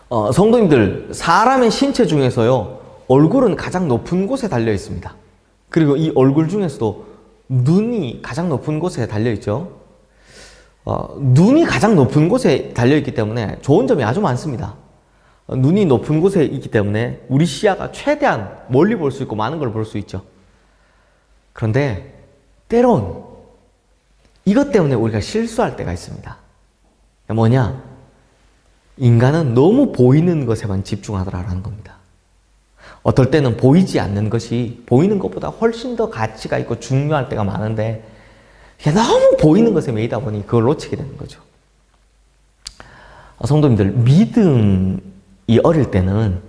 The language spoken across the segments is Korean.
성도님들, 사람의 신체 중에서요, 얼굴은 가장 높은 곳에 달려 있습니다. 그리고 이 얼굴 중에서도 눈이 가장 높은 곳에 달려 있죠. 눈이 가장 높은 곳에 달려 있기 때문에 좋은 점이 아주 많습니다. 눈이 높은 곳에 있기 때문에 우리 시야가 최대한 멀리 볼 수 있고 많은 걸 볼 수 있죠. 그런데 때론 이것 때문에 우리가 실수할 때가 있습니다. 뭐냐? 인간은 너무 보이는 것에만 집중하더라라는 겁니다. 어떨 때는 보이지 않는 것이 보이는 것보다 훨씬 더 가치가 있고 중요할 때가 많은데 너무 보이는 것에 매이다 보니 그걸 놓치게 되는 거죠. 성도님들, 믿음이 어릴 때는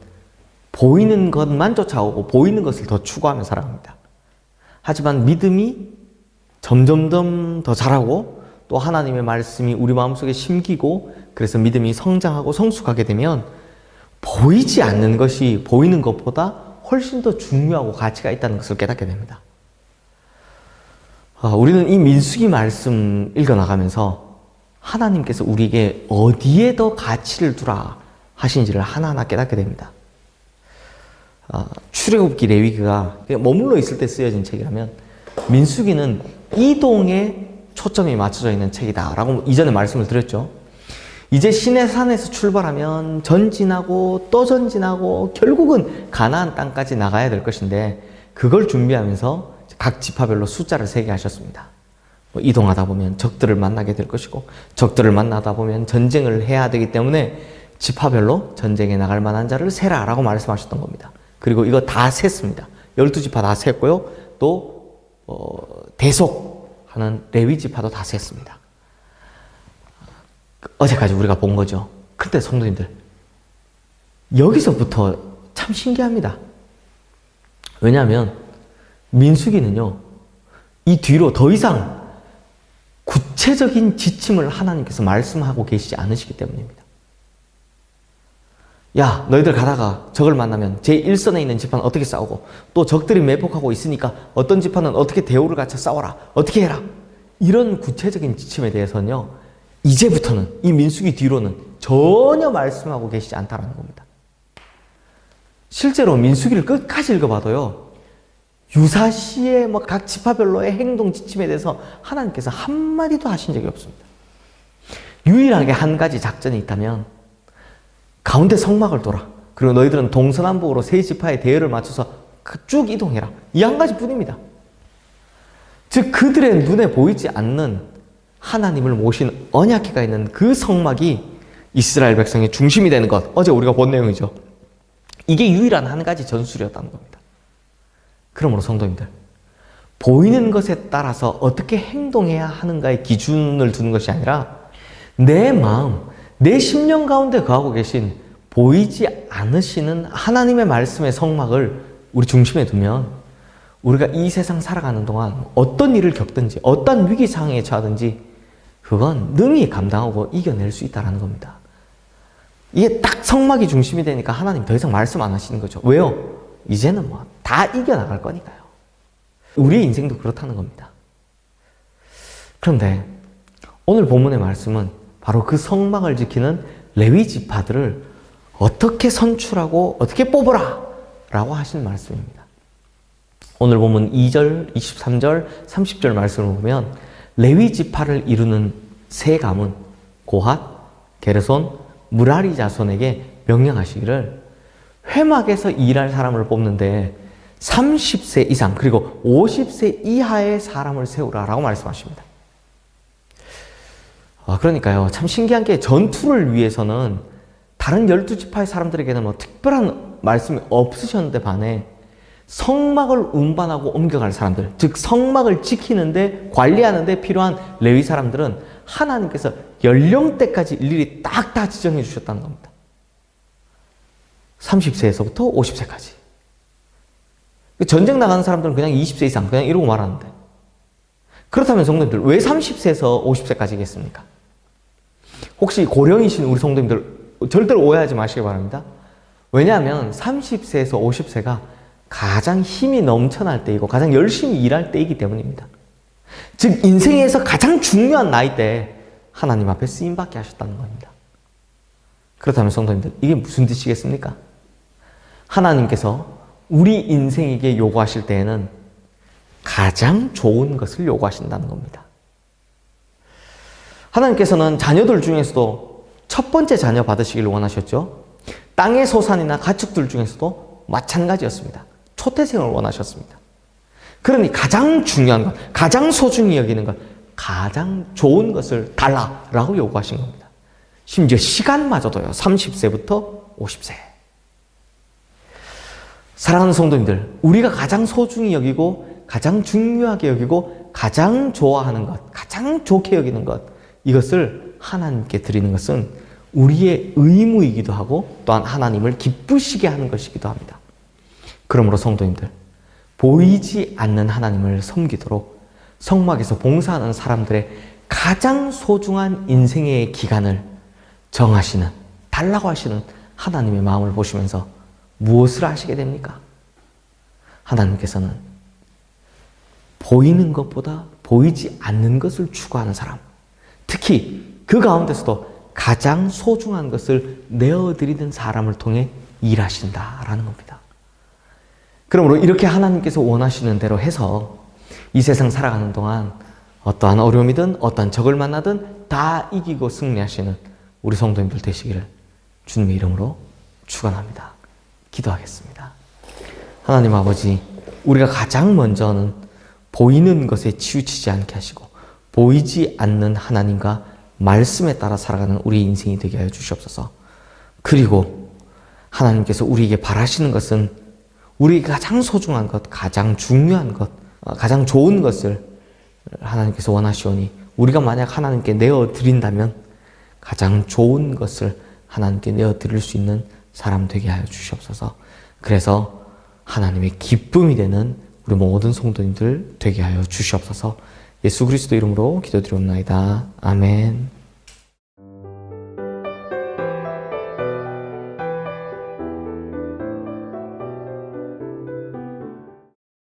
보이는 것만 쫓아오고 보이는 것을 더 추구하며 살아갑니다. 하지만 믿음이 점점점 더 자라고 또 하나님의 말씀이 우리 마음속에 심기고 그래서 믿음이 성장하고 성숙하게 되면 보이지 않는 것이 보이는 것보다 훨씬 더 중요하고 가치가 있다는 것을 깨닫게 됩니다. 우리는 이 민수기 말씀 읽어나가면서 하나님께서 우리에게 어디에 더 가치를 두라 하신지를 하나하나 깨닫게 됩니다. 출애굽기 레위기가 머물러 있을 때 쓰여진 책이라면 민수기는 이동에 초점이 맞춰져 있는 책이다 라고 이전에 말씀을 드렸죠. 이제 시내산에서 출발하면 전진하고 또 전진하고 결국은 가나안 땅까지 나가야 될 것인데 그걸 준비하면서 각 지파별로 숫자를 세게 하셨습니다. 이동하다 보면 적들을 만나게 될 것이고 적들을 만나다 보면 전쟁을 해야 되기 때문에 지파별로 전쟁에 나갈 만한 자를 세라 라고 말씀하셨던 겁니다. 그리고 이거 다 셌습니다. 12지파 다 셌고요. 또 대속하는 레위지파도 다 셌습니다. 어제까지 우리가 본 거죠. 근데 성도님들, 여기서부터 참 신기합니다. 왜냐하면 민수기는요, 이 뒤로 더 이상 구체적인 지침을 하나님께서 말씀하고 계시지 않으시기 때문입니다. 야, 너희들 가다가 적을 만나면 제1선에 있는 지파는 어떻게 싸우고 또 적들이 매복하고 있으니까 어떤 지파는 어떻게 대우를 갖춰 싸워라, 어떻게 해라, 이런 구체적인 지침에 대해서는요, 이제부터는 이 민수기 뒤로는 전혀 말씀하고 계시지 않다는 겁니다. 실제로 민수기를 끝까지 읽어봐도요, 유사시의 각 지파별로의 행동 지침에 대해서 하나님께서 한마디도 하신 적이 없습니다. 유일하게 한 가지 작전이 있다면 가운데 성막을 돌아, 그리고 너희들은 동서남북으로 세 지파의 대열을 맞춰서 쭉 이동해라, 이 한 가지 뿐입니다. 즉 그들의 눈에 보이지 않는 하나님을 모신 언약궤가 있는 그 성막이 이스라엘 백성의 중심이 되는 것, 어제 우리가 본 내용이죠. 이게 유일한 한 가지 전술이었다는 겁니다. 그러므로 성도님들, 보이는 것에 따라서 어떻게 행동해야 하는가의 기준을 두는 것이 아니라 내 마음, 내 심령 가운데 거하고 계신 보이지 않으시는 하나님의 말씀의 성막을 우리 중심에 두면 우리가 이 세상 살아가는 동안 어떤 일을 겪든지 어떤 위기 상황에 처하든지 그건 능히 감당하고 이겨낼 수 있다는 겁니다. 이게 딱 성막이 중심이 되니까 하나님 더 이상 말씀 안 하시는 거죠. 왜요? 이제는 다 이겨나갈 거니까요. 우리의 인생도 그렇다는 겁니다. 그런데 오늘 본문의 말씀은 바로 그 성막을 지키는 레위 지파들을 어떻게 선출하고 어떻게 뽑으라 라고 하시는 말씀입니다. 오늘 본문 2절, 23절, 30절 말씀을 보면 레위 지파를 이루는 세 가문 고핫, 게르손, 무라리 자손에게 명령하시기를 회막에서 일할 사람을 뽑는데 30세 이상 그리고 50세 이하의 사람을 세우라 라고 말씀하십니다. 그러니까요, 참 신기한 게 전투를 위해서는 다른 12지파의 사람들에게는 특별한 말씀이 없으셨는데 반해 성막을 운반하고 옮겨갈 사람들, 즉 성막을 지키는데 관리하는데 필요한 레위 사람들은 하나님께서 연령대까지 일일이 딱 다 지정해 주셨다는 겁니다. 30세에서부터 50세까지. 전쟁 나가는 사람들은 그냥 20세 이상 그냥 이러고 말하는데, 그렇다면 성도님들 왜 30세에서 50세까지겠습니까? 혹시 고령이신 우리 성도님들 절대로 오해하지 마시기 바랍니다. 왜냐하면 30세에서 50세가 가장 힘이 넘쳐날 때이고 가장 열심히 일할 때이기 때문입니다. 즉 인생에서 가장 중요한 나이대에 하나님 앞에 쓰임받게 하셨다는 겁니다. 그렇다면 성도님들, 이게 무슨 뜻이겠습니까? 하나님께서 우리 인생에게 요구하실 때에는 가장 좋은 것을 요구하신다는 겁니다. 하나님께서는 자녀들 중에서도 첫 번째 자녀 받으시길 원하셨죠. 땅의 소산이나 가축들 중에서도 마찬가지였습니다. 초태생을 원하셨습니다. 그러니 가장 중요한 것, 가장 소중히 여기는 것, 가장 좋은 것을 달라라고 요구하신 겁니다. 심지어 시간마저도요. 30세부터 50세. 사랑하는 성도님들, 우리가 가장 소중히 여기고 가장 중요하게 여기고 가장 좋아하는 것, 가장 좋게 여기는 것, 이것을 하나님께 드리는 것은 우리의 의무이기도 하고 또한 하나님을 기쁘시게 하는 것이기도 합니다. 그러므로 성도님들, 보이지 않는 하나님을 섬기도록 성막에서 봉사하는 사람들의 가장 소중한 인생의 기간을 정하시는, 달라고 하시는 하나님의 마음을 보시면서 무엇을 하시게 됩니까? 하나님께서는 보이는 것보다 보이지 않는 것을 추구하는 사람, 특히 그 가운데서도 가장 소중한 것을 내어드리는 사람을 통해 일하신다라는 겁니다. 그러므로 이렇게 하나님께서 원하시는 대로 해서 이 세상 살아가는 동안 어떠한 어려움이든 어떠한 적을 만나든 다 이기고 승리하시는 우리 성도님들 되시기를 주님의 이름으로 축원합니다. 기도하겠습니다. 하나님 아버지, 우리가 가장 먼저는 보이는 것에 치우치지 않게 하시고 보이지 않는 하나님과 말씀에 따라 살아가는 우리 인생이 되게 하여 주시옵소서. 그리고 하나님께서 우리에게 바라시는 것은 우리에게 가장 소중한 것, 가장 중요한 것, 가장 좋은 것을 하나님께서 원하시오니 우리가 만약 하나님께 내어드린다면 가장 좋은 것을 하나님께 내어드릴 수 있는 사람 되게 하여 주시옵소서. 그래서 하나님의 기쁨이 되는 우리 모든 성도님들 되게 하여 주시옵소서. 예수 그리스도 이름으로 기도드리옵나이다. 아멘.